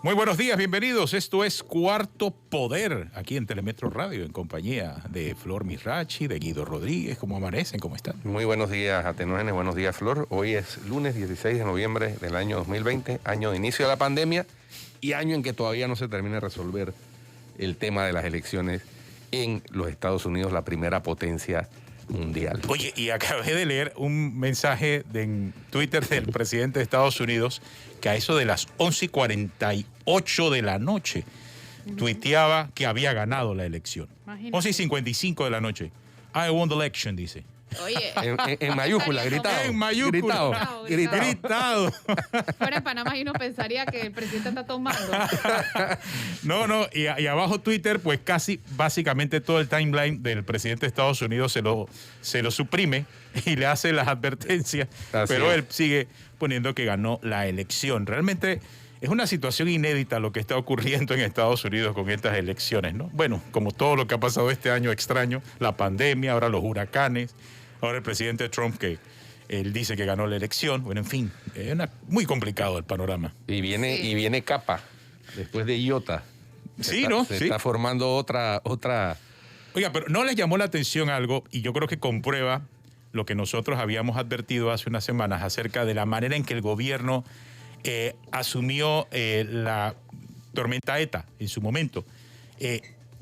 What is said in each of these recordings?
Muy buenos días, bienvenidos. Esto es Cuarto Poder, aquí en Telemetro Radio, en compañía de Flor Mirachi, de Guido Rodríguez. ¿Cómo amanecen? ¿Cómo están? Muy buenos días, Atenógenes. Buenos días, Flor. Hoy es lunes 16 de noviembre del año 2020, año de inicio de la pandemia y año en que todavía no se termina de resolver el tema de las elecciones en los Estados Unidos, la primera potencia mundial. Oye, y acabé de leer un mensaje en Twitter del presidente de Estados Unidos que a eso de las 11:48 de la noche tuiteaba que había ganado la elección. Imagínate. 11:55 de la noche. I won the election, dice. Oye, En mayúscula, gritado. En mayúscula. Gritado. fuera en Panamá y uno pensaría que el presidente está tomando. No, y abajo Twitter, pues casi básicamente todo el timeline del presidente de Estados Unidos se lo suprime y le hace las advertencias, pero él sigue poniendo que ganó la elección. Realmente es una situación inédita lo que está ocurriendo en Estados Unidos con estas elecciones, ¿no? Bueno, como todo lo que ha pasado este año extraño, la pandemia, ahora los huracanes, ahora el presidente Trump que él dice que ganó la elección. Bueno, en fin, es muy complicado el panorama. Y viene capa, después de iota. Se está formando otra. Oiga, pero ¿no les llamó la atención algo? Y yo creo que comprueba lo que nosotros habíamos advertido hace unas semanas acerca de la manera en que el gobierno asumió la tormenta ETA en su momento.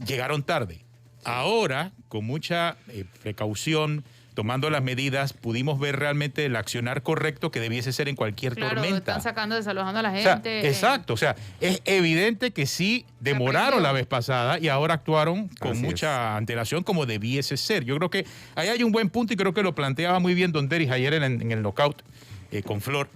Llegaron tarde. Ahora, con mucha precaución, tomando las medidas, pudimos ver realmente el accionar correcto que debiese ser en cualquier tormenta. Están sacando, desalojando a la O sea, gente. exacto, o sea, es evidente que sí demoraron la vez pasada y ahora actuaron con mucha antelación como debiese ser. Yo creo que ahí hay un buen punto y creo que lo planteaba muy bien Don Deris ayer en el knockout con Flor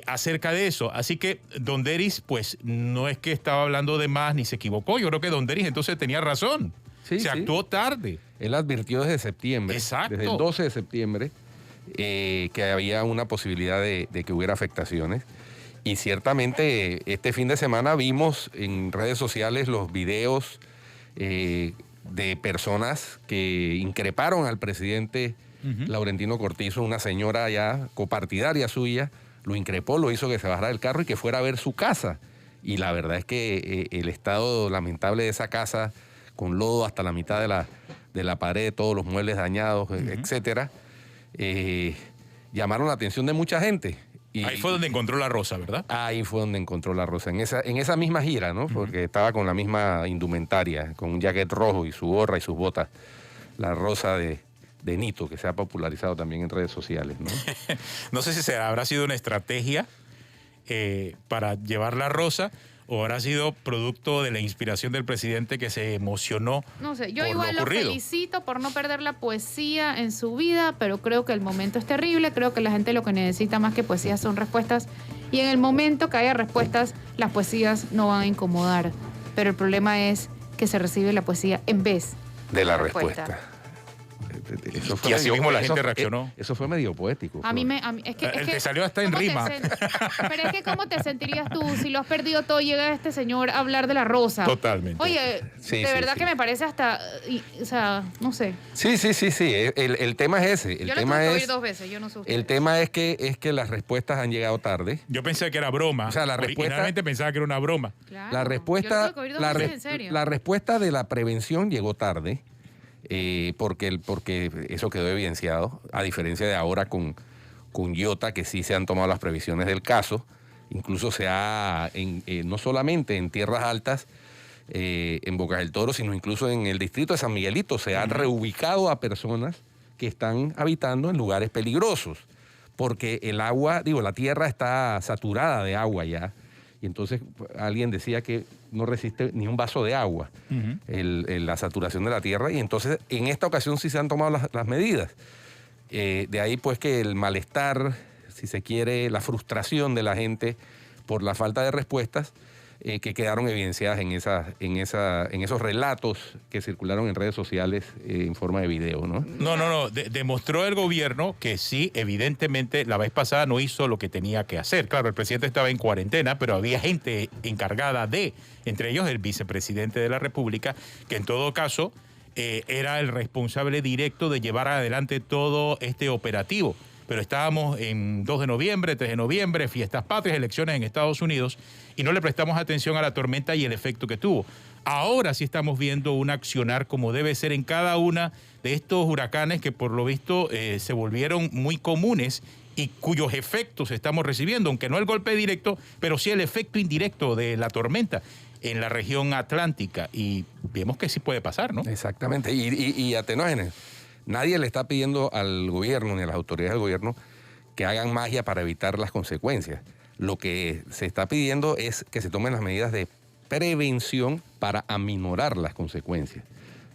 acerca de eso. Así que Don Deris, pues no es que estaba hablando de más ni se equivocó. Yo creo que Don Deris entonces tenía razón. Se actuó tarde. Él advirtió desde septiembre, desde el 12 de septiembre, que había una posibilidad de que hubiera afectaciones. Y ciertamente este fin de semana vimos en redes sociales los videos de personas que increparon al presidente Laurentino Cortizo, una señora ya copartidaria suya, lo increpó, lo hizo que se bajara del carro y que fuera a ver su casa. Y la verdad es que el estado lamentable de esa casa, con lodo hasta la mitad de la pared, todos los muebles dañados, etcétera, llamaron la atención de mucha gente. Y ahí fue donde encontró la rosa, ¿verdad? Ahí fue donde encontró la rosa, en esa misma gira, ¿no? Porque estaba con la misma indumentaria, con un jacket rojo y su gorra y sus botas. La rosa de Nito, que se ha popularizado también en redes sociales, ¿no? No sé si habrá sido una estrategia para llevar la rosa, o habrá sido producto de la inspiración del presidente que se emocionó. No sé, yo por igual lo felicito por no perder la poesía en su vida, pero creo que el momento es terrible, creo que la gente lo que necesita más que poesía son respuestas, y en el momento que haya respuestas, las poesías no van a incomodar, pero el problema es que se recibe la poesía en vez de la respuesta. Y así mismo la gente reaccionó. Eso fue medio poético. Es que te salió hasta en rima. Pero es que ¿cómo te sentirías tú si lo has perdido todo y llega este señor a hablar de la rosa? Totalmente. Oye, de verdad que me parece hasta, o sea, no sé. Sí. El tema es ese. Yo lo tuve que oír 2 veces, yo no sé. El tema es que las respuestas han llegado tarde. Yo pensé que era broma. O sea, originalmente pensaba que era una broma. Claro, la respuesta, yo lo tuve que oír 2 veces, en serio. La respuesta de la prevención llegó tarde. Porque eso quedó evidenciado, a diferencia de ahora con Iota, que sí se han tomado las previsiones del caso. Incluso no solamente en tierras altas, en Bocas del Toro, sino incluso en el distrito de San Miguelito, se han reubicado a personas que están habitando en lugares peligrosos, porque la tierra está saturada de agua ya. Y entonces alguien decía que no resiste ni un vaso de agua la saturación de la tierra. Y entonces en esta ocasión sí se han tomado las medidas. De ahí pues que el malestar, si se quiere, la frustración de la gente por la falta de respuestas que quedaron evidenciadas en esos relatos que circularon en redes sociales en forma de video, ¿no? No. Demostró el gobierno que sí, evidentemente, la vez pasada no hizo lo que tenía que hacer. Claro, el presidente estaba en cuarentena, pero había gente encargada entre ellos el vicepresidente de la República, que en todo caso era el responsable directo de llevar adelante todo este operativo. pero estábamos en 2 de noviembre, 3 de noviembre, fiestas patrias, elecciones en Estados Unidos, y no le prestamos atención a la tormenta y el efecto que tuvo. Ahora sí estamos viendo un accionar como debe ser en cada una de estos huracanes que por lo visto se volvieron muy comunes y cuyos efectos estamos recibiendo, aunque no el golpe directo, pero sí el efecto indirecto de la tormenta en la región atlántica. Y vemos que sí puede pasar, ¿no? Exactamente. Y Atenógenes, nadie le está pidiendo al gobierno ni a las autoridades del gobierno que hagan magia para evitar las consecuencias. Lo que se está pidiendo es que se tomen las medidas de prevención para aminorar las consecuencias.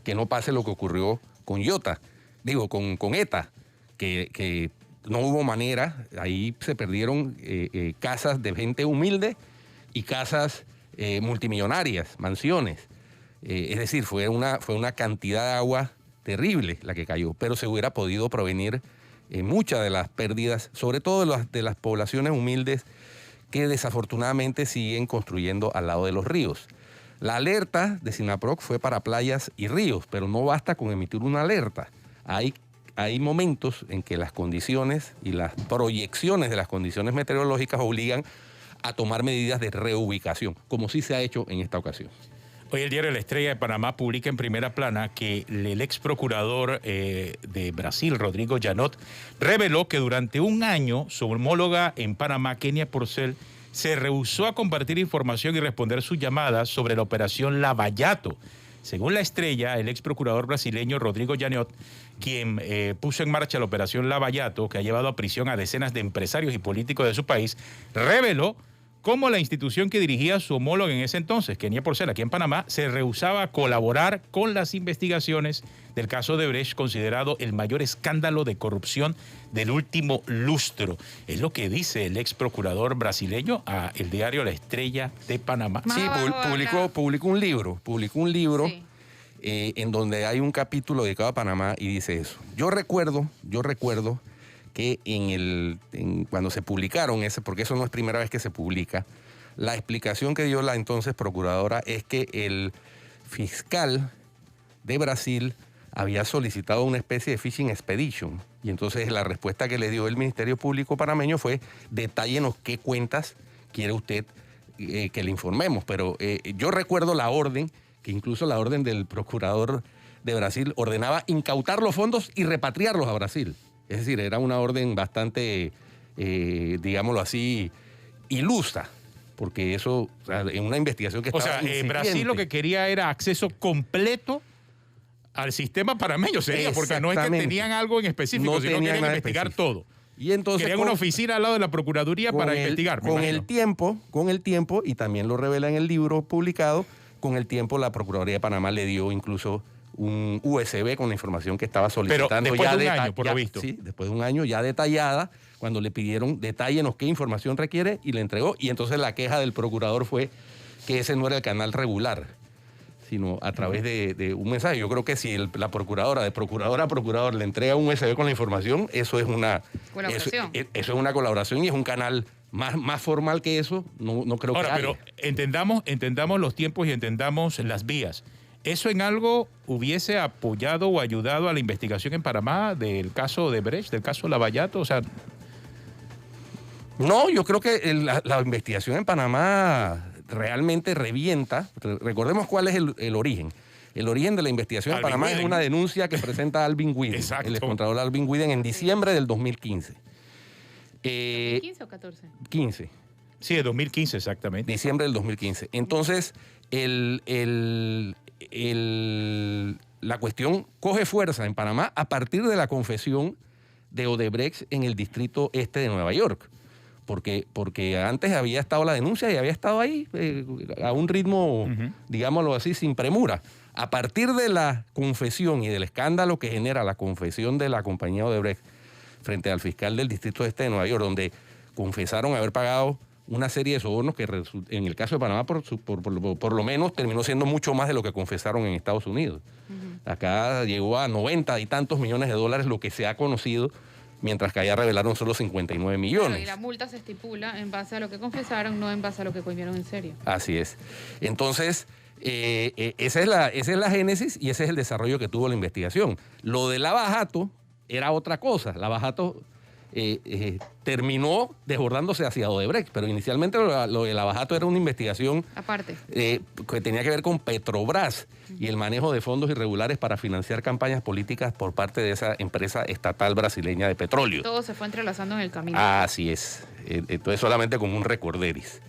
Que no pase lo que ocurrió con Iota, con ETA, que no hubo manera, ahí se perdieron casas de gente humilde y casas multimillonarias, mansiones. Es decir, fue una cantidad de agua terrible la que cayó, pero se hubiera podido prevenir muchas de las pérdidas, sobre todo de las poblaciones humildes que desafortunadamente siguen construyendo al lado de los ríos. La alerta de SINAPROC fue para playas y ríos, pero no basta con emitir una alerta. Hay momentos en que las condiciones y las proyecciones de las condiciones meteorológicas obligan a tomar medidas de reubicación, como sí se ha hecho en esta ocasión. Hoy el diario La Estrella de Panamá publica en primera plana que el ex procurador de Brasil, Rodrigo Janot, reveló que durante un año su homóloga en Panamá, Kenia Porcel, se rehusó a compartir información y responder sus llamadas sobre la operación Lavallato. Según La Estrella, el ex procurador brasileño Rodrigo Janot, quien puso en marcha la operación Lavallato, que ha llevado a prisión a decenas de empresarios y políticos de su país, reveló cómo la institución que dirigía su homólogo en ese entonces, Kenia Porcel, aquí en Panamá, se rehusaba a colaborar con las investigaciones del caso de Brecht, considerado el mayor escándalo de corrupción del último lustro. Es lo que dice el ex procurador brasileño a el diario La Estrella de Panamá. Sí, publicó un libro sí. En donde hay un capítulo dedicado a Panamá y dice eso. Yo recuerdo que cuando se publicaron porque eso no es primera vez que se publica, la explicación que dio la entonces procuradora es que el fiscal de Brasil había solicitado una especie de fishing expedition, y entonces la respuesta que le dio el Ministerio Público panameño fue: detállenos qué cuentas quiere usted que le informemos. Pero yo recuerdo la orden, que incluso la orden del procurador de Brasil ordenaba incautar los fondos y repatriarlos a Brasil. Es decir, era una orden bastante, digámoslo así, ilusa, porque eso, o sea, en una investigación que estaba incipiente. Brasil lo que quería era acceso completo al sistema panameño, sería, porque no es que tenían algo en específico, sino querían investigar todo. Y entonces querían una oficina al lado de la Procuraduría para investigar. Con el tiempo, y también lo revela en el libro publicado, con el tiempo la Procuraduría de Panamá le dio incluso un USB con la información que estaba solicitando. Pero después de un año, por lo visto. Sí, después de un año ya detallada, cuando le pidieron detállenos qué información requiere, y le entregó. Y entonces la queja del procurador fue que ese no era el canal regular, sino a través de un mensaje. Yo creo que si la procuradora, de procurador a procurador, le entrega un USB con la información, eso es una colaboración. Eso es una colaboración y es un canal más formal que eso, no creo que haya. Pero entendamos los tiempos y entendamos las vías. ¿Eso en algo hubiese apoyado o ayudado a la investigación en Panamá del caso de Brecht, del caso Lavallato? O sea, no, yo creo que la investigación en Panamá realmente revienta. Recordemos cuál es el origen. El origen de la investigación en Panamá es una denuncia que presenta Alvin Widen, el excontralor Alvin Widen, en diciembre del 2015. ¿15 o 14? 15. Sí, de 2015 exactamente. Diciembre del 2015. Entonces, la cuestión coge fuerza en Panamá a partir de la confesión de Odebrecht en el distrito este de Nueva York. Porque antes había estado la denuncia y había estado ahí a un ritmo, digámoslo así, sin premura. A partir de la confesión y del escándalo que genera la confesión de la compañía Odebrecht frente al fiscal del distrito este de Nueva York, donde confesaron haber pagado una serie de sobornos que en el caso de Panamá por lo menos terminó siendo mucho más de lo que confesaron en Estados Unidos. Acá llegó a 90 y tantos millones de dólares lo que se ha conocido, mientras que allá revelaron solo 59 millones. Claro, y la multa se estipula en base a lo que confesaron, no en base a lo que cometieron en serio. Así es. Entonces, esa es la génesis y ese es el desarrollo que tuvo la investigación. Lo de Lavallato era otra cosa. Lavallato terminó desbordándose hacia Odebrecht, pero inicialmente lo de Lavajato era una investigación aparte que tenía que ver con Petrobras y el manejo de fondos irregulares para financiar campañas políticas por parte de esa empresa estatal brasileña de petróleo. todo se fue entrelazando en el camino. Así es. Entonces solamente como un recorderis.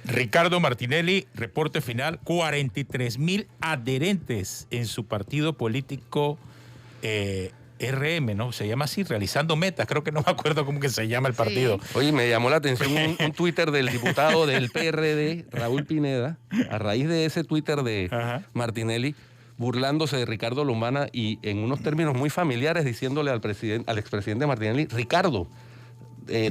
Ricardo Martinelli, reporte final, 43,000 adherentes en su partido político RM, ¿no? Se llama así, Realizando Metas, creo que no me acuerdo cómo que se llama el partido. Sí. Oye, me llamó la atención un Twitter del diputado del PRD, Raúl Pineda, a raíz de ese Twitter de Martinelli, burlándose de Ricardo Lombana y en unos términos muy familiares diciéndole al expresidente Martinelli, Ricardo,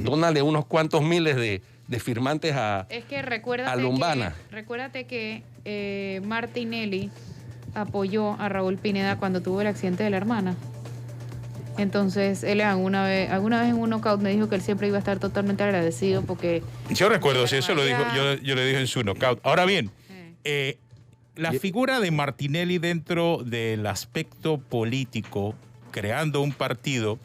dónale unos cuantos miles de firmantes Es que recuérdate a Lombana. recuérdate que Martinelli apoyó a Raúl Pineda cuando tuvo el accidente de la hermana. Entonces, él alguna vez en un knockout me dijo que él siempre iba a estar totalmente agradecido porque... Yo recuerdo, si eso lo dijo, yo le dije en su knockout. Ahora bien, la figura de Martinelli dentro del aspecto político, creando un partido,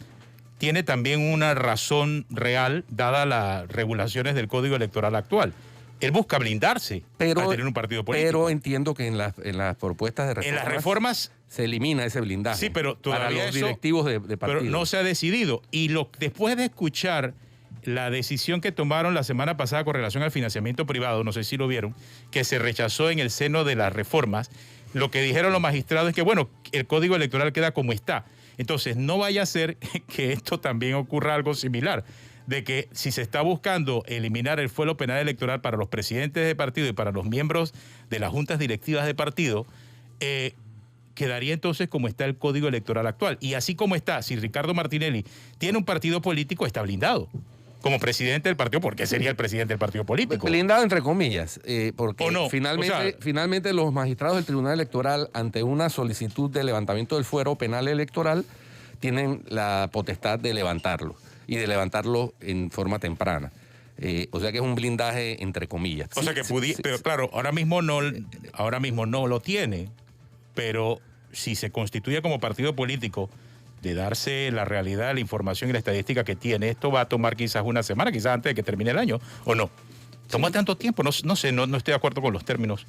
tiene también una razón real, dada las regulaciones del Código Electoral actual. Él busca blindarse al tener un partido político. Pero entiendo que en las propuestas de reformas... En las reformas... se elimina ese blindaje. Sí, pero todavía para los eso, directivos de partido. Pero no se ha decidido. Y después de escuchar la decisión que tomaron la semana pasada con relación al financiamiento privado, no sé si lo vieron, que se rechazó en el seno de las reformas, lo que dijeron los magistrados es que, bueno, el Código Electoral queda como está. Entonces, no vaya a ser que esto también ocurra algo similar, de que si se está buscando eliminar el fuero penal electoral para los presidentes de partido y para los miembros de las juntas directivas de partido, quedaría entonces como está el Código Electoral actual. Y así como está, si Ricardo Martinelli tiene un partido político, está blindado como presidente del partido, porque sería el presidente del partido político. Blindado entre comillas, porque no, finalmente los magistrados del Tribunal Electoral, ante una solicitud de levantamiento del fuero penal electoral, tienen la potestad de levantarlo, y de levantarlo en forma temprana. O sea que es un blindaje entre comillas. O sea que pero claro, ahora mismo no lo tiene, pero si se constituye como partido político, de darse la realidad, la información y la estadística que tiene, esto va a tomar quizás una semana, quizás antes de que termine el año, ¿o no? Toma tanto tiempo, no sé, no estoy de acuerdo con los términos,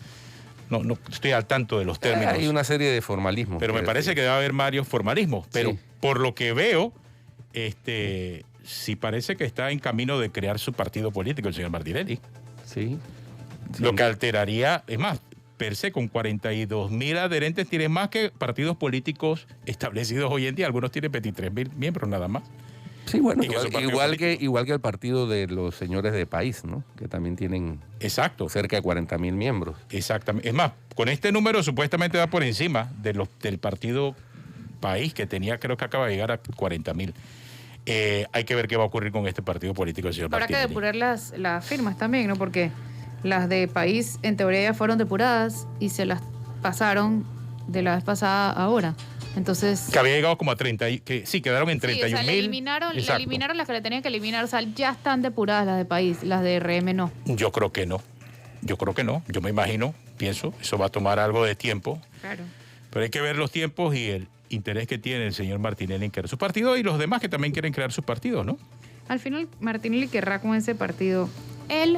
no estoy al tanto de los términos. Hay una serie de formalismos. Pero me parece que debe haber varios formalismos, pero por lo que veo, sí parece que está en camino de crear su partido político el señor Martinelli. Sí. Lo que alteraría, es más, per se, con 42,000 adherentes tiene más que partidos políticos establecidos hoy en día. Algunos tienen 23,000 miembros nada más. Sí, bueno, igual que el partido de los señores de País, ¿no? Que también tienen cerca de 40,000 miembros. Exactamente. Es más, con este número supuestamente va por encima del partido País, que tenía, creo que acaba de llegar a 40,000. Hay que ver qué va a ocurrir con este partido político del señor Martinelli. Habrá que depurar las firmas también, ¿no? Porque las de País, en teoría, ya fueron depuradas y se las pasaron de la vez pasada ahora. Entonces... Que había llegado como a 30, quedaron en 31,000. O sea, le eliminaron las que le tenían que eliminar. O sea, ya están depuradas las de País, las de RM no. Yo creo que no. Yo me imagino, pienso, eso va a tomar algo de tiempo. Claro. Pero hay que ver los tiempos y el interés que tiene el señor Martinelli en crear su partido y los demás que también quieren crear sus partidos, ¿no? Al final, Martinelli querrá con ese partido él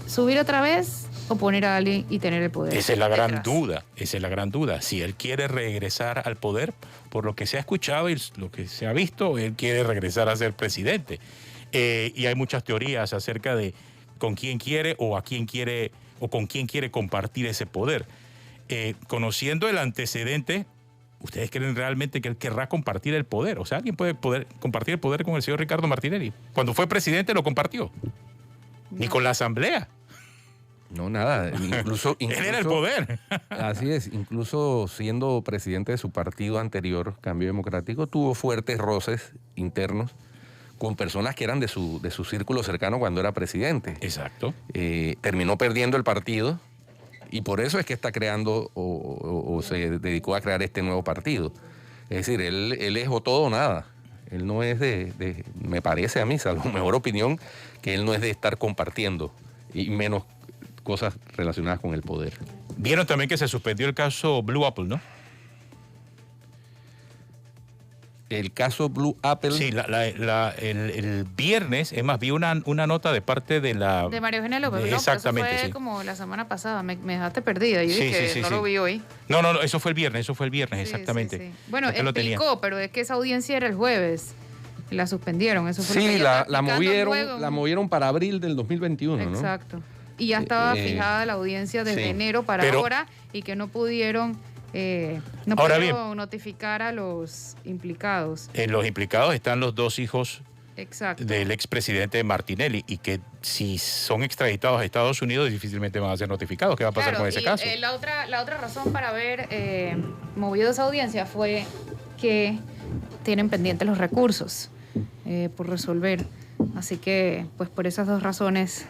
subir otra vez o poner a alguien y tener el poder. Esa es la gran duda. Si él quiere regresar al poder, por lo que se ha escuchado y lo que se ha visto, él quiere regresar a ser presidente. Y hay muchas teorías acerca de con quién quiere o a quién quiere o con quién quiere compartir ese poder. Conociendo el antecedente, ¿ustedes creen realmente que él querrá compartir el poder? O sea, ¿alguien puede compartir el poder con el señor Ricardo Martinelli? Cuando fue presidente lo compartió. No. Ni con la asamblea. No, nada. Incluso él era el poder. Así es. Incluso siendo presidente de su partido anterior, Cambio Democrático, tuvo fuertes roces internos con personas que eran de su círculo cercano cuando era presidente. Exacto. Terminó perdiendo el partido y por eso es que está creando o se dedicó a crear este nuevo partido. Es decir, él es o todo o nada. Él no es me parece a mí, salvo mejor opinión, que él no es de estar compartiendo y menos cosas relacionadas con el poder. Vieron también que se suspendió el caso Blue Apple, ¿no? El caso Blue Apple. Sí, el viernes, es más, vi una nota de parte de la... De María Eugenia López, ¿no? Exactamente, Eso fue sí. como la semana pasada, me dejaste perdida. Yo Sí, dije, sí, no sí. lo vi hoy. No, eso fue el viernes, Sí, exactamente. sí. Bueno, Acá lo tenía. explicó, pero es que esa audiencia era el jueves. La suspendieron, eso fue lo que Sí, ella la estaba explicando luego. movieron para abril del 2021, ¿no? Exacto. Y ya estaba fijada la audiencia desde sí. enero para ahora y que no pudieron, Ahora bien, notificar a los implicados. En los implicados están los dos hijos Exacto. del expresidente Martinelli y que si son extraditados a Estados Unidos difícilmente van a ser notificados. ¿Qué va a pasar con ese caso? La otra razón para haber movido esa audiencia fue que tienen pendientes los recursos por resolver. Así que, pues por esas dos razones,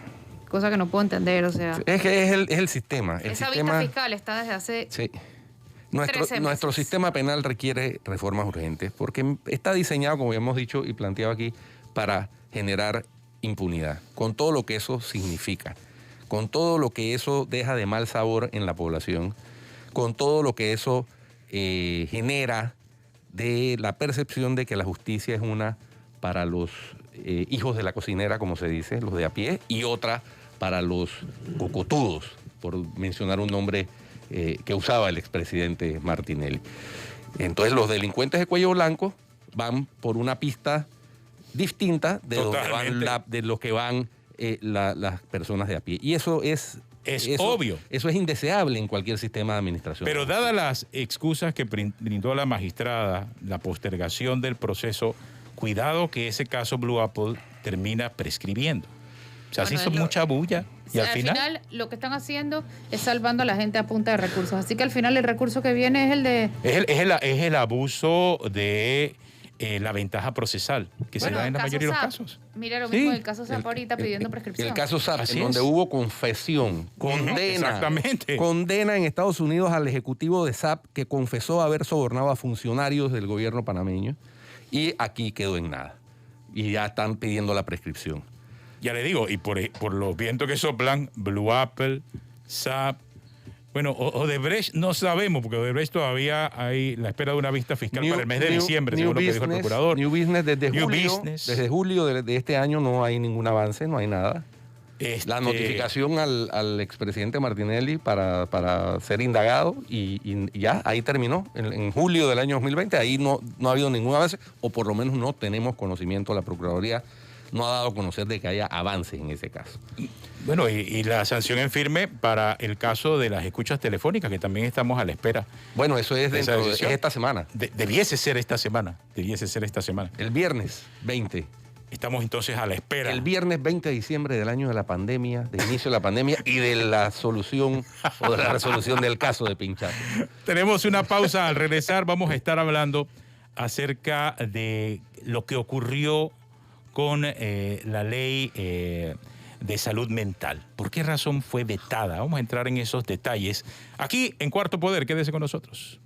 cosa que no puedo entender, o sea... Es que es el sistema. Esa vista fiscal está desde hace... Sí. 13 meses. Nuestro sistema penal requiere reformas urgentes porque está diseñado, como ya hemos dicho y planteado aquí, para generar impunidad, con todo lo que eso significa, con todo lo que eso deja de mal sabor en la población, con todo lo que eso genera de la percepción de que la justicia es una para los hijos de la cocinera, como se dice, los de a pie, y otra para los cocotudos, por mencionar un nombre que usaba el expresidente Martinelli. Entonces los delincuentes de cuello blanco van por una pista distinta de, de lo que van las personas de a pie. Y eso es obvio. Eso es indeseable en cualquier sistema de administración. Pero dadas las excusas que brindó la magistrada, la postergación del proceso, cuidado que ese caso Blue Apple termina prescribiendo. O sea, se hizo mucha bulla y al final lo que están haciendo es salvando a la gente a punta de recursos. Así que al final el recurso que viene es el de... Es el abuso de la ventaja procesal que se da en la mayoría de los casos. Mira lo mismo del caso SAP ahorita pidiendo prescripción. El caso SAP, Así en donde hubo confesión, exactamente. Condena en Estados Unidos al ejecutivo de SAP que confesó haber sobornado a funcionarios del gobierno panameño y aquí quedó en nada. Y ya están pidiendo la prescripción. Ya le digo, y por los vientos que soplan, Blue Apple, SAP, bueno, Odebrecht no sabemos, porque Odebrecht todavía hay la espera de una vista fiscal para el mes de diciembre, según lo que dijo el procurador. New Business desde julio de este año no hay ningún avance, no hay nada. La notificación al expresidente Martinelli para ser indagado y ya, ahí terminó. En julio del año 2020, ahí no ha habido ningún avance, o por lo menos no tenemos conocimiento, la Procuraduría no ha dado a conocer de que haya avances en ese caso. Bueno, y la sanción en firme para el caso de las escuchas telefónicas, que también estamos a la espera. Bueno, eso es es esta semana. Debiese ser esta semana. El viernes 20. Estamos entonces a la espera. El viernes 20 de diciembre del año de la pandemia, de inicio de la pandemia y de la solución o de la resolución del caso de Pinchazo. Tenemos una pausa. Al regresar vamos a estar hablando acerca de lo que ocurrió con la ley de salud mental. ¿Por qué razón fue vetada? Vamos a entrar en esos detalles. Aquí en Cuarto Poder, quédese con nosotros.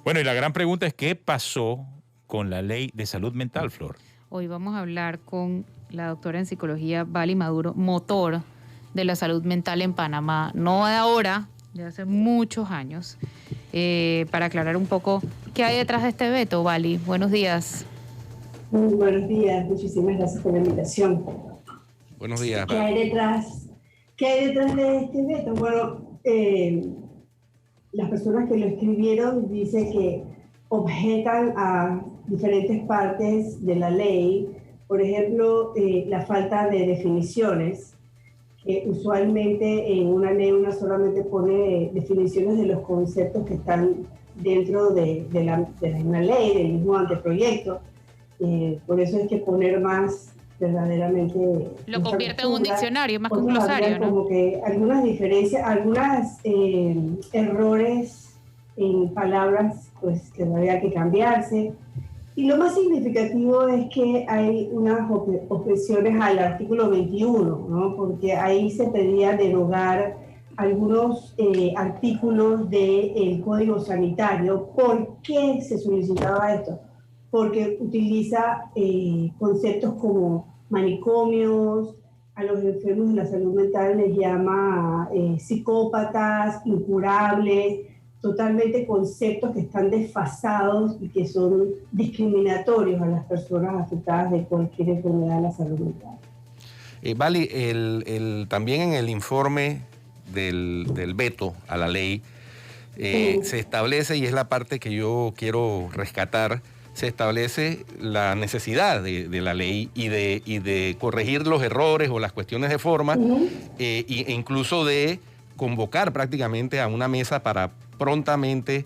Bueno, y la gran pregunta es, ¿qué pasó con la ley de salud mental, Flor? Hoy vamos a hablar con la doctora en psicología Vali Maduro, motor de la salud mental en Panamá, no de ahora, de hace muchos años, para aclarar un poco qué hay detrás de este veto. Vali, buenos días. Muy buenos días, muchísimas gracias por la invitación. Buenos días. ¿Qué hay detrás de este veto? Bueno, las personas que lo escribieron dicen que objetan a diferentes partes de la ley, por ejemplo, la falta de definiciones, que usualmente en una ley una solamente pone definiciones de los conceptos que están dentro de una ley, del mismo anteproyecto. Por eso hay que poner más verdaderamente... Lo convierte en un diccionario, más que un glosario, ¿no? Como que algunas diferencias, algunos errores en palabras pues que habría que cambiarse. Y lo más significativo es que hay unas objeciones al artículo 21, ¿no? Porque ahí se pedía derogar algunos artículos del Código Sanitario. ¿Por qué se solicitaba esto? Porque utiliza conceptos como manicomios, a los enfermos de la salud mental les llama psicópatas, incurables, totalmente conceptos que están desfasados y que son discriminatorios a las personas afectadas de cualquier enfermedad de la salud mental. Vali, también en el informe del veto a la ley se establece, y es la parte que yo quiero rescatar, se establece la necesidad de la ley y de corregir los errores o las cuestiones de forma, e incluso de convocar prácticamente a una mesa para prontamente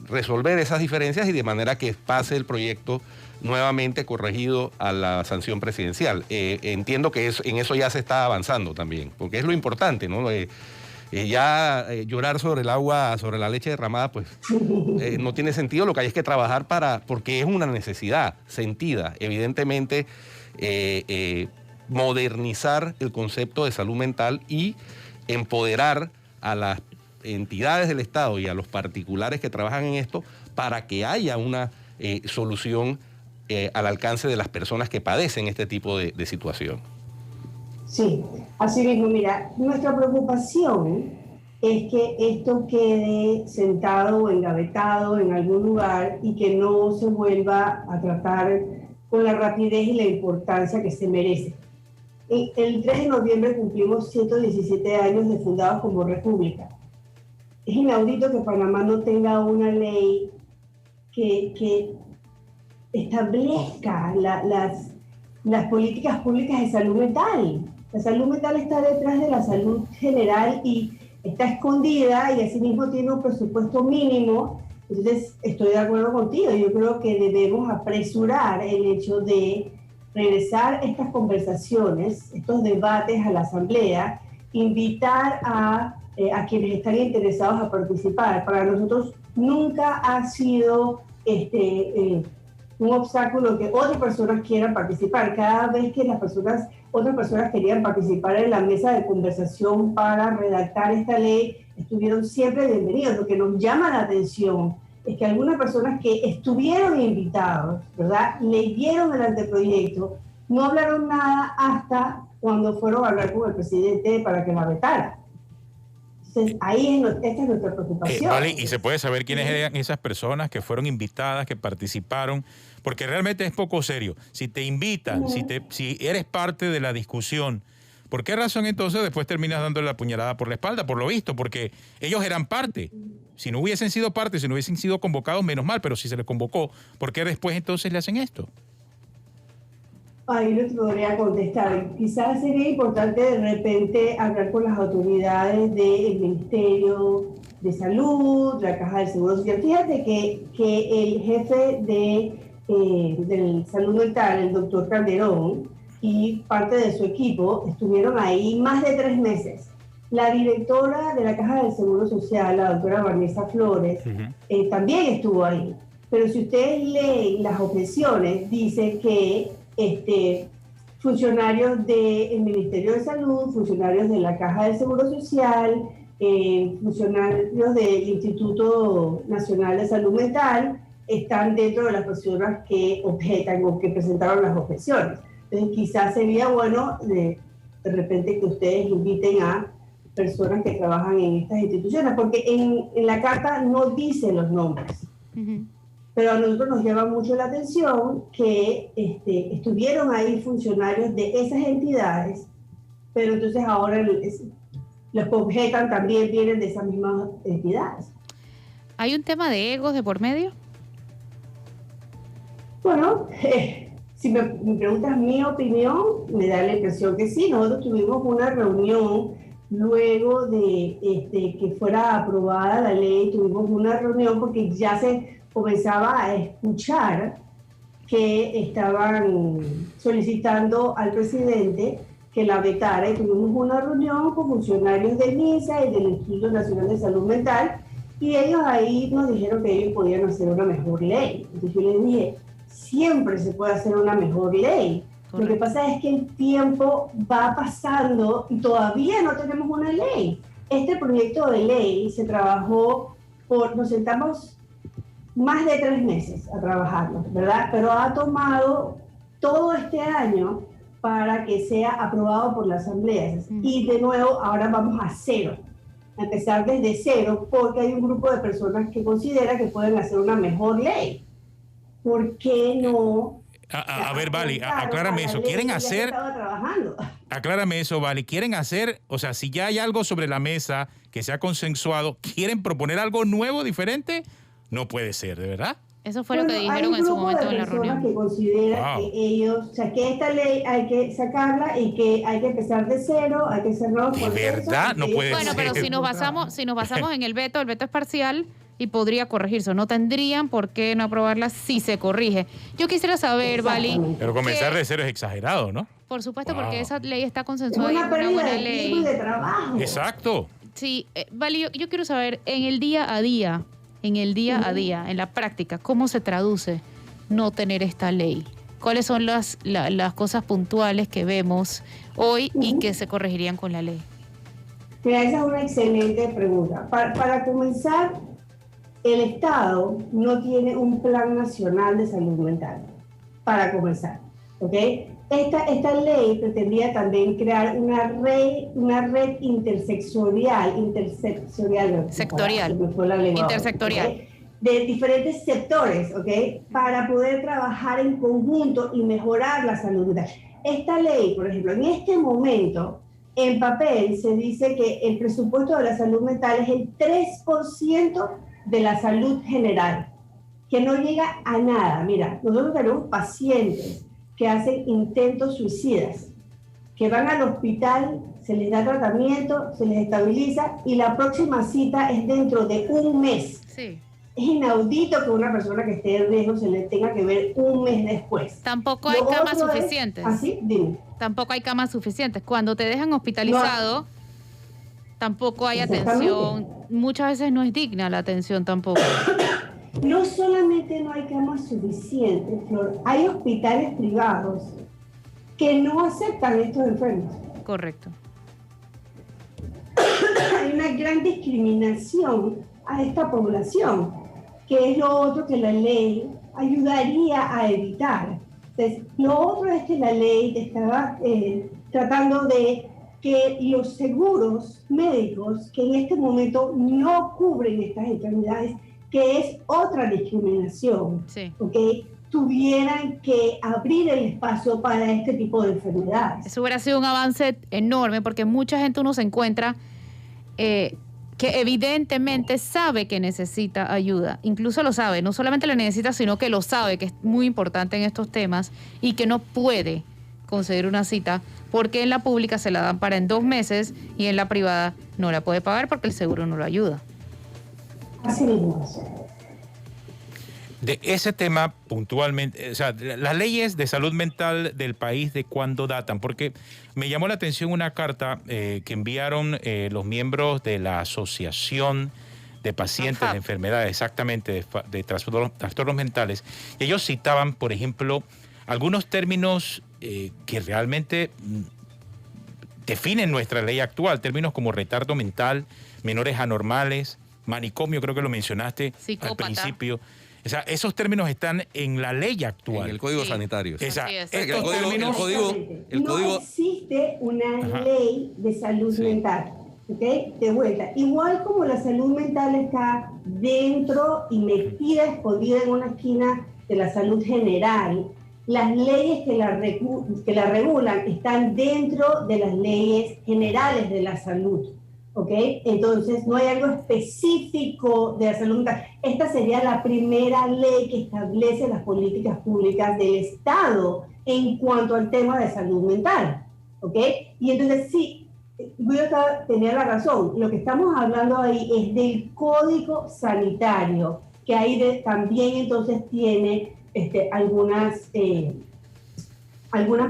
resolver esas diferencias y de manera que pase el proyecto nuevamente corregido a la sanción presidencial. Entiendo que en eso ya se está avanzando también, porque es lo importante, ¿no? Llorar sobre el agua, sobre la leche derramada, pues no tiene sentido. Lo que hay es que trabajar porque es una necesidad sentida, evidentemente, modernizar el concepto de salud mental y empoderar a las entidades del Estado y a los particulares que trabajan en esto para que haya una solución al alcance de las personas que padecen este tipo de situación. Sí, así mismo, mira, nuestra preocupación es que esto quede sentado o engavetado en algún lugar y que no se vuelva a tratar con la rapidez y la importancia que se merece. El 3 de noviembre cumplimos 117 años de fundados como república. Es inaudito que Panamá no tenga una ley que establezca las políticas públicas de salud mental. La salud mental está detrás de la salud general y está escondida, y asimismo tiene un presupuesto mínimo. Entonces, estoy de acuerdo contigo. Yo creo que debemos apresurar el hecho de regresar estas conversaciones, estos debates a la Asamblea, invitar a quienes están interesados a participar. Para nosotros nunca ha sido un obstáculo que otras personas quieran participar. Cada vez que otras personas querían participar en la mesa de conversación para redactar esta ley, estuvieron siempre bienvenidos. Lo que nos llama la atención es que algunas personas que estuvieron invitados, ¿verdad?, leyeron el anteproyecto, no hablaron nada hasta cuando fueron a hablar con el presidente para que la vetara. Entonces, esta es nuestra preocupación. Vale, y se puede saber quiénes eran esas personas que fueron invitadas, que participaron, porque realmente es poco serio. Si te invitan, si eres parte de la discusión, ¿por qué razón entonces después terminas dándole la puñalada por la espalda? Por lo visto, porque ellos eran parte. Si no hubiesen sido parte, si no hubiesen sido convocados, menos mal, pero si se les convocó, ¿por qué después entonces le hacen esto? Ahí no te podría contestar. Quizás sería importante de repente hablar con las autoridades del Ministerio de Salud, la Caja del Seguro Social. Fíjate que el jefe del Salud Mental, el doctor Calderón, y parte de su equipo estuvieron ahí más de 3 meses. La directora de la Caja del Seguro Social, la doctora Vanessa Flores, también estuvo ahí. Pero si ustedes leen las objeciones, dice que funcionarios del Ministerio de Salud, funcionarios de la Caja del Seguro Social, funcionarios del Instituto Nacional de Salud Mental están dentro de las personas que objetan o que presentaron las objeciones. Entonces quizás sería bueno de repente que ustedes inviten a personas que trabajan en estas instituciones, porque en la carta no dice los nombres. Pero a nosotros nos llama mucho la atención que estuvieron ahí funcionarios de esas entidades, pero entonces ahora los que objetan también vienen de esas mismas entidades. ¿Hay un tema de egos de por medio? Bueno, si me preguntas mi opinión, me da la impresión que sí. Nosotros tuvimos una reunión luego de que fuera aprobada la ley, tuvimos una reunión porque ya se comenzaba a escuchar que estaban solicitando al presidente que la vetara, y tuvimos una reunión con funcionarios del MINSA y del Instituto Nacional de Salud Mental, y ellos ahí nos dijeron que ellos podían hacer una mejor ley. Entonces yo les dije, siempre se puede hacer una mejor ley. Correcto. Lo que pasa es que el tiempo va pasando y todavía no tenemos una ley. Este proyecto de ley se trabajó nos sentamos más de 3 meses a trabajarlo, ¿verdad? Pero ha tomado todo este año para que sea aprobado por la Asamblea. Y de nuevo, ahora vamos a 0. empezar desde cero, porque hay un grupo de personas que considera que pueden hacer una mejor ley. ¿Por qué no? A ver, Vali, aclárame eso. ¿Quieren hacer? Aclárame eso, Vali. ¿Quieren hacer, o sea, si ya hay algo sobre la mesa que se ha consensuado, ¿quieren proponer algo nuevo, diferente? No puede ser, ¿de verdad? Eso fue lo que dijeron en su momento en la reunión. Hay un grupo de personas que consideran que ellos, o sea, que esta ley hay que sacarla y que hay que empezar de cero, hay que hacer nuevos procesos. ¿De verdad? No puede ser. Bueno, pero si nos basamos en el veto es parcial y podría corregirse. No tendrían por qué no aprobarla si se corrige. Yo quisiera saber, Vali... Pero comenzar de cero es exagerado, ¿no? Por supuesto, porque esa ley está consensuada y es una buena ley. De trabajo. Exacto. Sí, Vali, yo quiero saber, en el día a día, en la práctica, ¿cómo se traduce no tener esta ley? ¿Cuáles son las cosas puntuales que vemos hoy y que se corregirían con la ley? Mira, esa es una excelente pregunta. Para comenzar, el Estado no tiene un plan nacional de salud mental, para comenzar, ¿ok? Esta ley pretendía también crear una red intersectorial, intersectorial, de diferentes sectores, ¿ok? Para poder trabajar en conjunto y mejorar la salud mental. Esta ley, por ejemplo, en este momento, en papel se dice que el presupuesto de la salud mental es el 3% de la salud general, que no llega a nada. Mira, nosotros tenemos pacientes que hacen intentos suicidas, que van al hospital, se les da tratamiento, se les estabiliza y la próxima cita es dentro de un mes. Sí. Es inaudito que una persona que esté en riesgo se le tenga que ver un mes después. Tampoco hay camas suficientes. ¿Así? Dime. Tampoco hay camas suficientes. Cuando te dejan hospitalizado, tampoco hay atención. Muchas veces no es digna la atención tampoco. No solamente no hay camas suficientes, Flor, hay hospitales privados que no aceptan estos enfermos. Correcto. Hay una gran discriminación a esta población, que es lo otro que la ley ayudaría a evitar. Entonces, lo otro es que la ley estaba tratando de que los seguros médicos, que en este momento no cubren estas enfermedades, que es otra discriminación, sí, ¿okay? Tuvieran que abrir el espacio para este tipo de enfermedades. Eso hubiera sido un avance enorme, porque mucha gente uno se encuentra que evidentemente sabe que necesita ayuda, incluso lo sabe, no solamente la necesita, sino que lo sabe, que es muy importante en estos temas, y que no puede conseguir una cita, porque en la pública se la dan para en 2 meses y en la privada no la puede pagar porque el seguro no lo ayuda. Así mismo. De ese tema puntualmente, o sea, las leyes de salud mental del país, ¿de cuándo datan? Porque me llamó la atención una carta que enviaron los miembros de la Asociación de Pacientes de Enfermedades, exactamente, de trastornos mentales. Y ellos citaban, por ejemplo, algunos términos que realmente definen nuestra ley actual, términos como retardo mental, menores anormales, manicomio, creo que lo mencionaste al principio. O sea, esos términos están en la ley actual. En el Código Sanitario. No existe una ley de salud mental, ¿ok? De vuelta. Igual como la salud mental está dentro y metida, escondida en una esquina de la salud general, las leyes que la regulan están dentro de las leyes generales de la salud. ¿Ok? Entonces, no hay algo específico de la salud mental. Esta sería la primera ley que establece las políticas públicas del Estado en cuanto al tema de salud mental. ¿Ok? Y entonces, sí, tenía la razón. Lo que estamos hablando ahí es del Código Sanitario, que ahí también entonces tiene algunas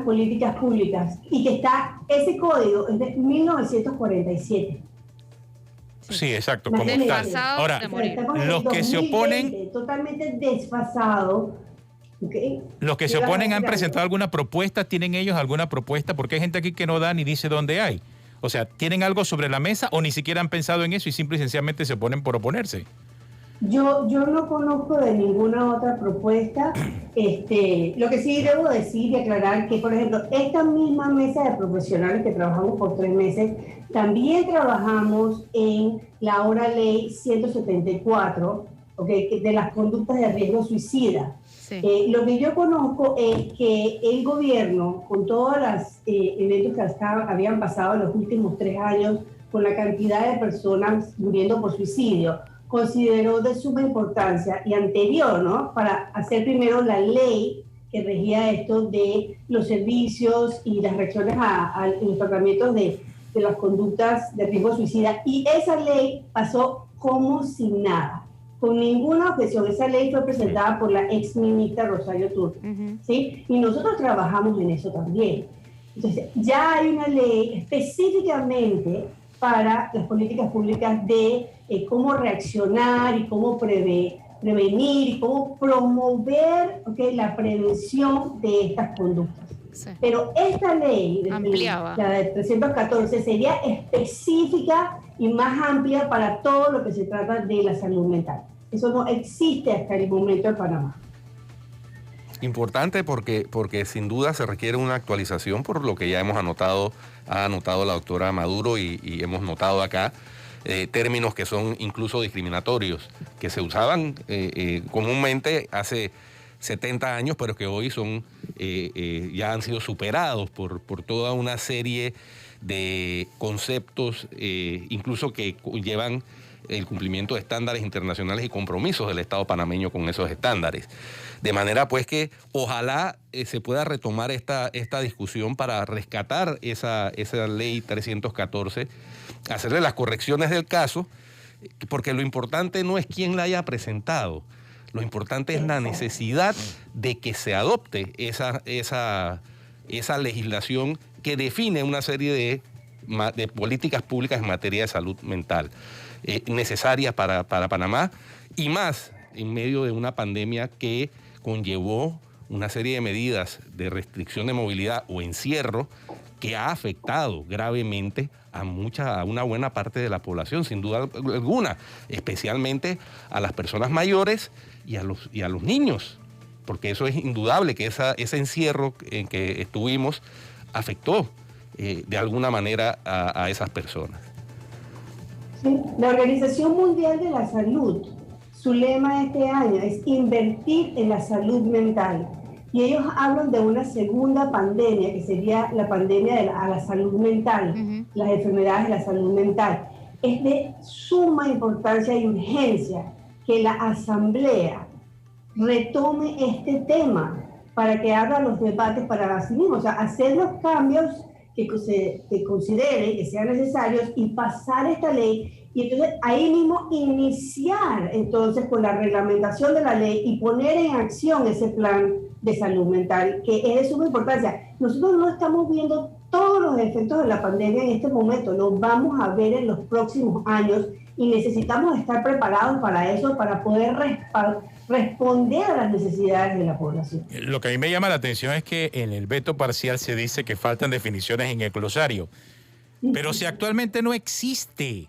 políticas públicas, y que ese código es de 1947. Sí, exacto. Como tal. Ahora, los que se oponen... Totalmente desfasado. ¿Okay? Los que se oponen han presentado alguna propuesta, ¿tienen ellos alguna propuesta? Porque hay gente aquí que no da ni dice dónde hay. O sea, ¿tienen algo sobre la mesa o ni siquiera han pensado en eso y simple y sencillamente se oponen por oponerse? Yo no conozco de ninguna otra propuesta. Lo que sí debo decir y aclarar que, por ejemplo, esta misma mesa de profesionales que trabajamos por 3 meses, también trabajamos en la ahora ley 174, ¿okay? De las conductas de riesgo suicida. Sí. Lo que yo conozco es que el gobierno, con todos los eventos que habían pasado en los últimos 3 años, con la cantidad de personas muriendo por suicidio, consideró de suma importancia y anterior, ¿no?, para hacer primero la ley que regía esto de los servicios y las reacciones a los tratamientos de las conductas de riesgo suicida. Y esa ley pasó como si nada, con ninguna objeción. Esa ley fue presentada por la ex ministra Rosario Turco, ¿sí? Y nosotros trabajamos en eso también. Entonces, ya hay una ley específicamente para las políticas públicas de cómo reaccionar y cómo prevenir y cómo promover, ¿okay?, la prevención de estas conductas. Sí. Pero esta ley, la de 314, sería específica y más amplia para todo lo que se trata de la salud mental. Eso no existe hasta el momento en Panamá. Importante porque sin duda se requiere una actualización por lo que ya hemos anotado, ha anotado la doctora Maduro y hemos notado acá términos que son incluso discriminatorios, que se usaban comúnmente hace 70 años, pero que hoy son ya han sido superados por toda una serie de conceptos, incluso que llevan el cumplimiento de estándares internacionales y compromisos del Estado panameño con esos estándares. De manera pues que ojalá se pueda retomar esta discusión para rescatar esa ley 314, hacerle las correcciones del caso, porque lo importante no es quién la haya presentado, lo importante es la necesidad de que se adopte esa legislación que define una serie de políticas públicas en materia de salud mental. Necesarias para Panamá, y más en medio de una pandemia que conllevó una serie de medidas de restricción de movilidad o encierro que ha afectado gravemente a una buena parte de la población, sin duda alguna, especialmente a las personas mayores y a los niños, porque eso es indudable que ese encierro en que estuvimos afectó de alguna manera a esas personas. Sí, la Organización Mundial de la Salud, su lema este año es invertir en la salud mental. Y ellos hablan de una segunda pandemia, que sería la pandemia a la salud mental, las enfermedades de la salud mental. Es de suma importancia y urgencia que la Asamblea retome este tema para que abra los debates para sí mismos, o sea, hacer los cambios que considere que sean necesarios y pasar esta ley, y entonces ahí mismo iniciar entonces con la reglamentación de la ley y poner en acción ese plan de salud mental, que es de suma importancia. Nosotros no estamos viendo todos los efectos de la pandemia en este momento, los vamos a ver en los próximos años y necesitamos estar preparados para eso, para poder responder a las necesidades de la población. Lo que a mí me llama la atención es que en el veto parcial se dice que faltan definiciones en el glosario, pero si actualmente no existe.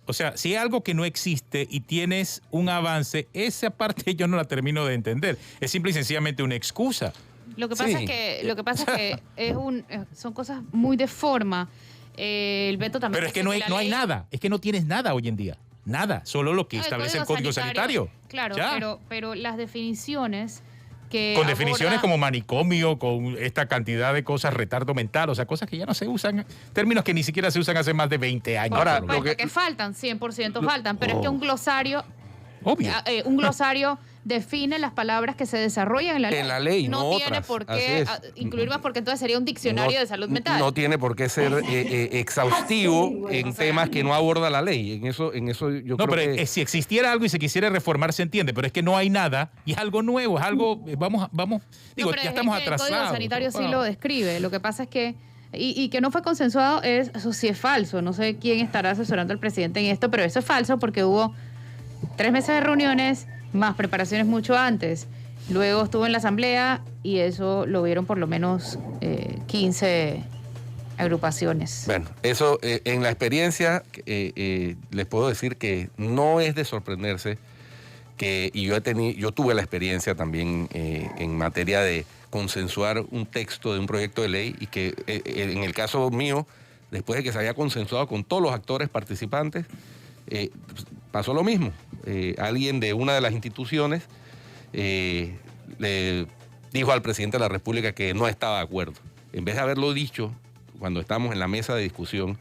O sea, si hay algo que no existe y tienes un avance, esa parte yo no la termino de entender. Es simple y sencillamente una excusa. Lo que pasa es que son cosas muy de forma. El veto también. Pero es que no hay nada. Es que no tienes nada hoy en día. Nada. Solo lo que establece el Código Sanitario. Claro, pero las definiciones que con definiciones como manicomio, con esta cantidad de cosas, retardo mental, o sea, cosas que ya no se usan, términos que ni siquiera se usan hace más de 20 años. Ahora, lo que faltan, 100% faltan, pero es que un glosario define las palabras que se desarrollan en la ley. En la ley, no tiene otras. por qué incluir más, porque entonces sería un diccionario de salud mental. No tiene por qué ser exhaustivo en temas que no aborda la ley. En eso yo creo que... pero si existiera algo y se quisiera reformar se entiende, pero es que no hay nada y es algo nuevo, es algo... Digo, ya estamos atrasados. El Código Sanitario sí lo describe. Lo que pasa es que... Y que no fue consensuado, eso sí es falso. No sé quién estará asesorando al presidente en esto, pero eso es falso porque hubo 3 meses de reuniones, más preparaciones mucho antes. Luego estuvo en la asamblea y eso lo vieron por lo menos 15 agrupaciones. Bueno, eso en la experiencia les puedo decir que no es de sorprenderse y yo tuve la experiencia también en materia de consensuar un texto de un proyecto de ley y que en el caso mío, después de que se había consensuado con todos los actores participantes, pasó lo mismo. Alguien de una de las instituciones le dijo al presidente de la República que no estaba de acuerdo. En vez de haberlo dicho cuando estábamos en la mesa de discusión,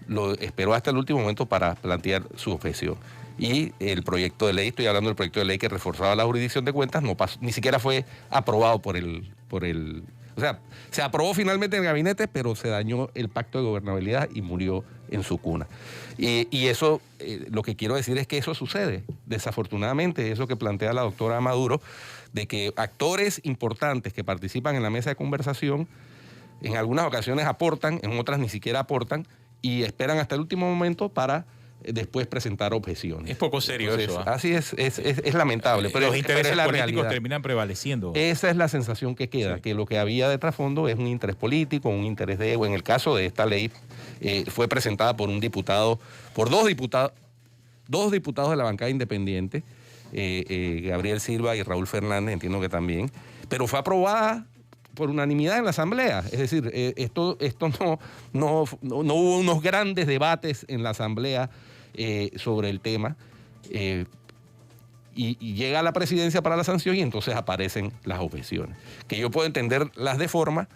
lo esperó hasta el último momento para plantear su objeción. Y el proyecto de ley, estoy hablando del proyecto de ley que reforzaba la jurisdicción de cuentas, no pasó, ni siquiera fue aprobado por el... O sea, se aprobó finalmente en el gabinete, pero se dañó el pacto de gobernabilidad y murió en su cuna. Y eso, lo que quiero decir es que eso sucede. Desafortunadamente, eso que plantea la doctora Maduro, de que actores importantes que participan en la mesa de conversación, en algunas ocasiones aportan, en otras ni siquiera aportan, y esperan hasta el último momento para después presentar objeciones. Es poco serio. Entonces, eso. Así es lamentable. Pero los intereses la políticos realidad terminan prevaleciendo. Esa es la sensación que queda, sí. Que lo que había de trasfondo es un interés político, un interés de ego. En el caso de esta ley, fue presentada por un diputado, por dos diputados de la bancada independiente, Gabriel Silva y Raúl Fernández, entiendo que también, pero fue aprobada por unanimidad en la Asamblea. Es decir, esto no hubo unos grandes debates en la Asamblea sobre el tema, y llega a la presidencia para la sanción y entonces aparecen las objeciones, que yo puedo entender las de forma,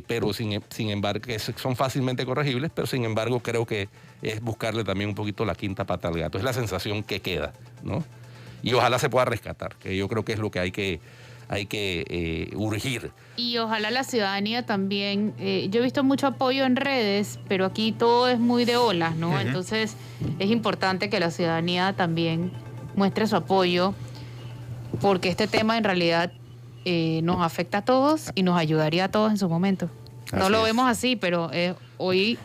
pero sin embargo, que son fácilmente corregibles, pero sin embargo creo que es buscarle también un poquito la quinta pata al gato. Es la sensación que queda, ¿no? Y ojalá se pueda rescatar, que yo creo que es lo que hay que urgir. Y ojalá la ciudadanía también, yo he visto mucho apoyo en redes, pero aquí todo es muy de olas, ¿no? Uh-huh. Entonces es importante que la ciudadanía también muestre su apoyo, porque este tema en realidad nos afecta a todos y nos ayudaría a todos en su momento. No lo vemos así, pero hoy...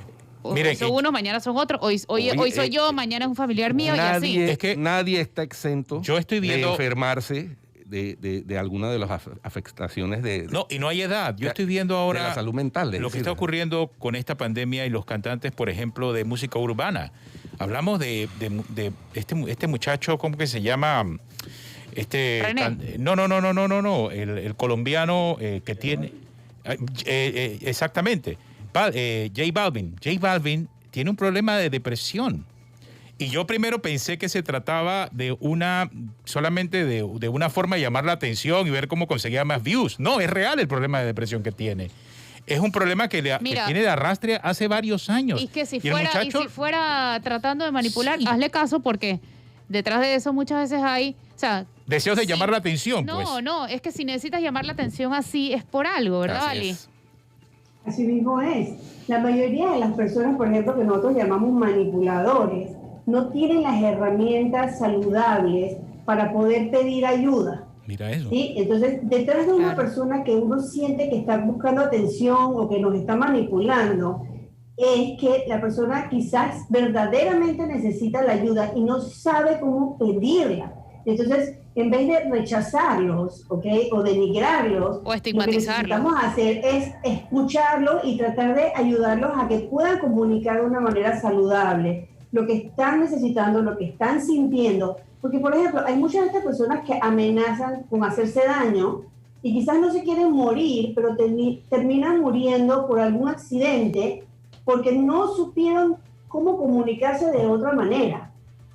Miren, son unos, mañana son otros. Hoy soy yo, mañana es un familiar mío y así. Es que nadie está exento de enfermarse de alguna de las afectaciones de... No, y no hay edad. Yo estoy viendo ahora de la salud mental. Lo que está ocurriendo con esta pandemia y los cantantes, por ejemplo, de música urbana. Hablamos de este muchacho, ¿cómo que se llama? No. El colombiano que tiene... exactamente. J Balvin tiene un problema de depresión. Y yo primero pensé que se trataba de solamente de una forma de llamar la atención y ver cómo conseguía más views. No, es real el problema de depresión que tiene. Es un problema que tiene de arrastre hace varios años. Y que si fuera tratando de manipular, sí. Hazle caso, porque detrás de eso muchas veces hay... O sea, deseos de llamar la atención, No, es que si necesitas llamar la atención así es por algo, ¿verdad, Ali? Así mismo es. La mayoría de las personas, por ejemplo, que nosotros llamamos manipuladores, no tienen las herramientas saludables para poder pedir ayuda. Mira eso. ¿Sí? Entonces, detrás de una persona que uno siente que está buscando atención o que nos está manipulando, es que la persona quizás verdaderamente necesita la ayuda y no sabe cómo pedirla. Entonces, en vez de rechazarlos, ¿ok?, o denigrarlos, o estigmatizarlos, lo que necesitamos hacer es escucharlos y tratar de ayudarlos a que puedan comunicar de una manera saludable lo que están necesitando, lo que están sintiendo. Porque, por ejemplo, hay muchas de estas personas que amenazan con hacerse daño y quizás no se quieren morir, pero terminan muriendo por algún accidente porque no supieron cómo comunicarse de otra manera.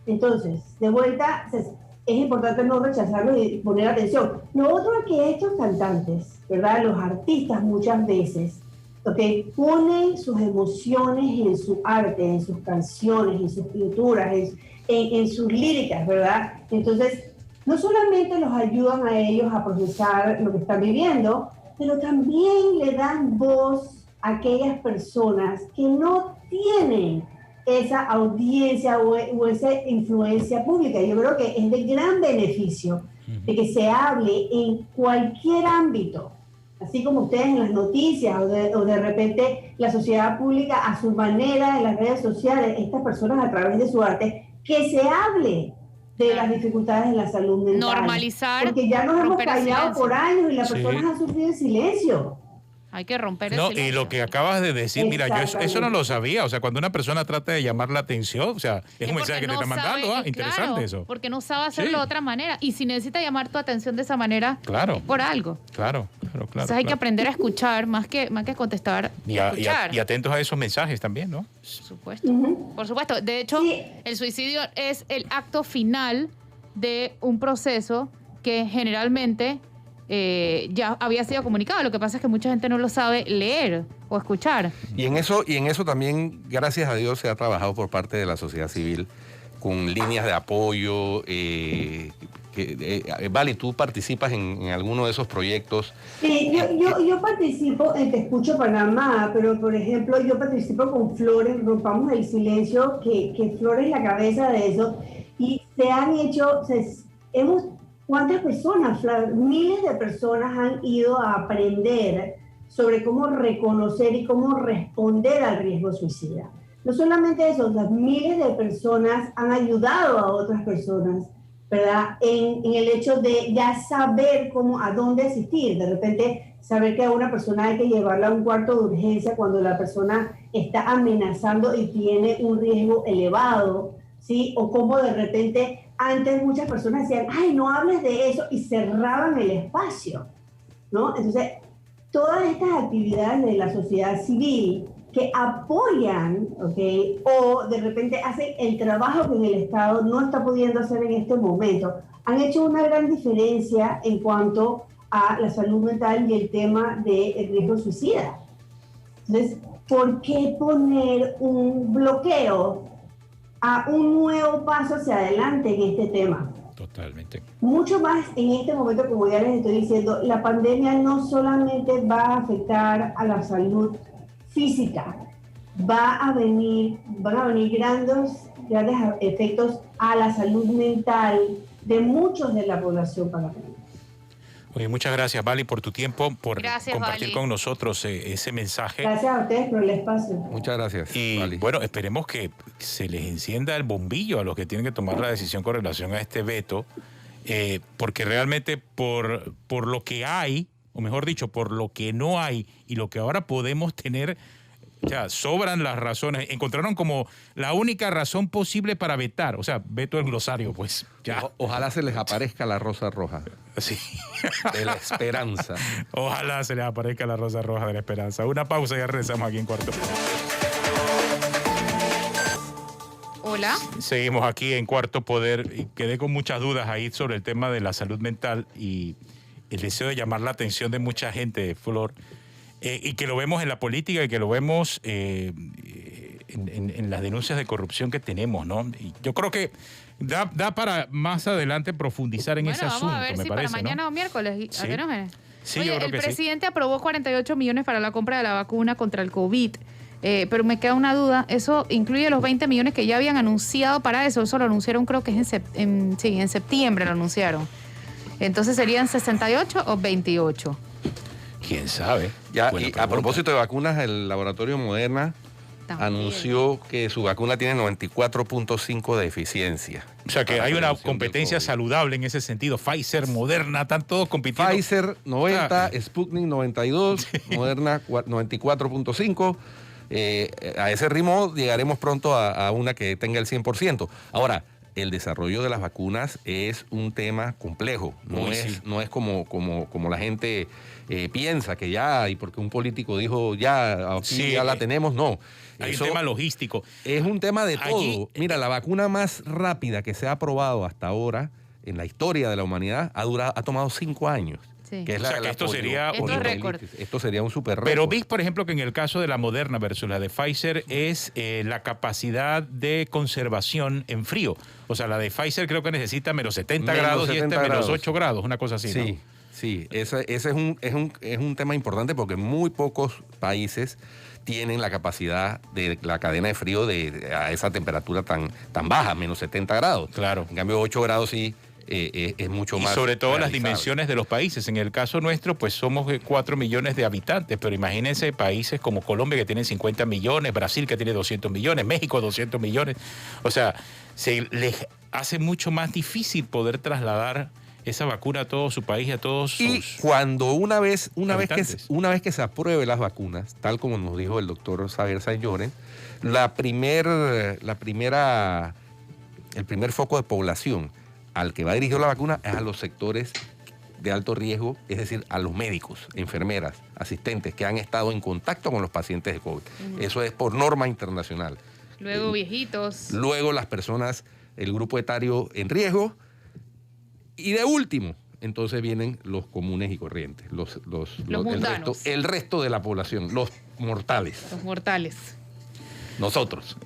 Entonces, de vuelta, es importante no rechazarlo y poner atención. Lo otro es que estos cantantes, ¿verdad?, los artistas muchas veces, ponen sus emociones en su arte, en sus canciones, en sus pinturas, en sus líricas, ¿verdad? Entonces, no solamente los ayudan a ellos a procesar lo que están viviendo, pero también le dan voz a aquellas personas que no tienen esa audiencia o esa influencia pública. Yo creo que es de gran beneficio de que se hable en cualquier ámbito, así como ustedes en las noticias o de repente la sociedad pública a su manera en las redes sociales, estas personas a través de su arte, que se hable de las dificultades en la salud mental. Normalizar. Porque ya nos hemos callado por años y las personas han sufrido en silencio. Hay que romper el No, silencio. y lo que acabas de decir, mira, yo eso no lo Exactamente. sabía. O sea, cuando una persona trata de llamar la atención, o sea, es un mensaje que te está mandando. sabe, Interesante claro, eso. porque no sabe hacerlo Sí. de otra manera. Y si necesita llamar tu atención de esa manera, Claro. es por algo. Claro. Entonces hay que aprender a escuchar, más que contestar, escuchar. Y atentos a esos mensajes también, ¿no? Por supuesto. Ujú. Por supuesto. De hecho, Sí. el suicidio es el acto final de un proceso que generalmente ya había sido comunicado. Lo que pasa es que mucha gente no lo sabe leer o escuchar. Y en eso también, gracias a Dios, se ha trabajado por parte de la sociedad civil con líneas de apoyo. Vale, ¿tú participas en alguno de esos proyectos? Sí, yo participo en Te Escucho Panamá, pero por ejemplo yo participo con Flores, Rompamos el Silencio, que Flores es la cabeza de eso, y se han hecho, ¿cuántas personas? Miles de personas han ido a aprender sobre cómo reconocer y cómo responder al riesgo suicida. No solamente eso, las miles de personas han ayudado a otras personas, ¿verdad? En el hecho de ya saber a dónde asistir. De repente, saber que a una persona hay que llevarla a un cuarto de urgencia cuando la persona está amenazando y tiene un riesgo elevado, ¿sí? O como de repente, antes muchas personas decían, ay, no hables de eso, y cerraban el espacio, ¿no? Entonces, todas estas actividades de la sociedad civil que apoyan, ¿ok? O de repente hacen el trabajo que el Estado no está pudiendo hacer en este momento, han hecho una gran diferencia en cuanto a la salud mental y el tema del riesgo suicida. Entonces, ¿por qué poner un bloqueo a un nuevo paso hacia adelante en este tema? Totalmente. Mucho más en este momento, como ya les estoy diciendo, la pandemia no solamente va a afectar a la salud física, van a venir grandes efectos a la salud mental de muchos de la población panameña. Oye, muchas gracias, Vali, por tu tiempo, por Gracias, compartir Vali. con nosotros ese mensaje. Gracias a ustedes por el espacio. Muchas gracias. Y Vali. bueno, esperemos que se les encienda el bombillo a los que tienen que tomar la decisión con relación a este veto, porque realmente por lo que hay, o mejor dicho, por lo que no hay y lo que ahora podemos tener, ya sobran las razones. Encontraron como la única razón posible para vetar, o sea, veto el glosario, pues ya. Ojalá se les aparezca la rosa roja Sí. de la esperanza. Ojalá se les aparezca la rosa roja de la esperanza. Una pausa y ya regresamos aquí en Cuarto. Hola. Seguimos aquí en Cuarto Poder y quedé con muchas dudas ahí sobre el tema de la salud mental y el deseo de llamar la atención de mucha gente, Flor, y que lo vemos en la política y que lo vemos en las denuncias de corrupción que tenemos, ¿no? Y yo creo que da para más adelante profundizar en ese asunto, Vamos a ver me si parece, para mañana ¿no? o miércoles. Sí. ¿A qué no es? Sí, Oye, yo creo el que sí. presidente aprobó 48 millones para la compra de la vacuna contra el COVID. Pero me queda una duda, ¿eso incluye los 20 millones que ya habían anunciado para eso? Eso lo anunciaron, creo que es en septiembre lo anunciaron. Entonces, ¿serían 68 o 28? ¿Quién sabe? Ya, Buena y a pregunta. propósito de vacunas, el laboratorio Moderna También. anunció que su vacuna tiene 94.5 de eficiencia. O sea que para hay una prevención del competencia COVID. saludable en ese sentido. Pfizer, Moderna, están todos compitiendo. Pfizer 90, Ah. Sputnik 92, Moderna 94.5. A ese ritmo llegaremos pronto a una que tenga el 100%. Ahora, el desarrollo de las vacunas es un tema complejo. No Uy, es, sí. no es como la gente piensa que ya, y porque un político dijo ya, aquí Sí, ya la tenemos, no. Hay Eso un tema logístico. es un tema de Allí- todo. Mira, la vacuna más rápida que se ha aprobado hasta ahora en la historia de la humanidad ha tomado 5 años. Sí. Que es O sea, la, que la esto sería Esto es récord. Esto sería un super récord. Pero vi, por ejemplo, que en el caso de la Moderna versus la de Pfizer es la capacidad de conservación en frío. O sea, la de Pfizer creo que necesita menos 70 Menos grados y 70 menos grados. 8 grados, una cosa así, ¿no? Sí, sí, ese es un tema importante porque muy pocos países tienen la capacidad de la cadena de frío a esa temperatura tan baja, menos 70 grados. Claro. En cambio, 8 grados sí es mucho Y más. sobre todo las realizable. dimensiones de los países. En el caso nuestro, pues somos 4 millones de habitantes, pero imagínense países como Colombia que tienen 50 millones, Brasil que tiene 200 millones, México 200 millones. O sea, se les hace mucho más difícil poder trasladar esa vacuna a todo su país y a todos sus... Y cuando una vez habitantes. que se apruebe las vacunas, tal como nos dijo el doctor Xavier Saint-Lloren, el primer foco de población al que va dirigido la vacuna es a los sectores de alto riesgo, es decir, a los médicos, enfermeras, asistentes que han estado en contacto con los pacientes de COVID. Eso es por norma internacional. Luego viejitos. Luego las personas, el grupo etario en riesgo. Y de último, entonces vienen los comunes y corrientes, mundanos. el resto de la población, los mortales, Los mortales. nosotros.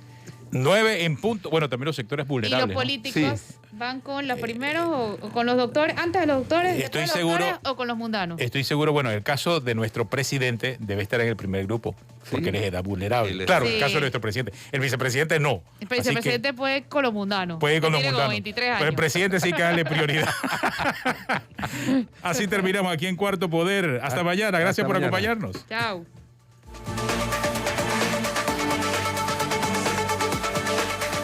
9 en punto. Bueno, también los sectores ¿Y vulnerables. los ¿no? políticos van con los primeros o con los doctores, antes de los doctores, Estoy después de los seguro- doctores, o con los mundanos? Estoy seguro, bueno, el caso de nuestro presidente debe estar en el primer grupo, porque él es edad vulnerable. Él es- Claro, Sí. el caso de nuestro presidente. El vicepresidente no. El Así que vicepresidente puede ir con los mundanos. puede ir con los Tiene como mundanos. 23 Pero años. el presidente sí que darle prioridad. Así terminamos aquí en Cuarto Poder. Hasta mañana. Gracias Hasta por mañana. acompañarnos. Chao.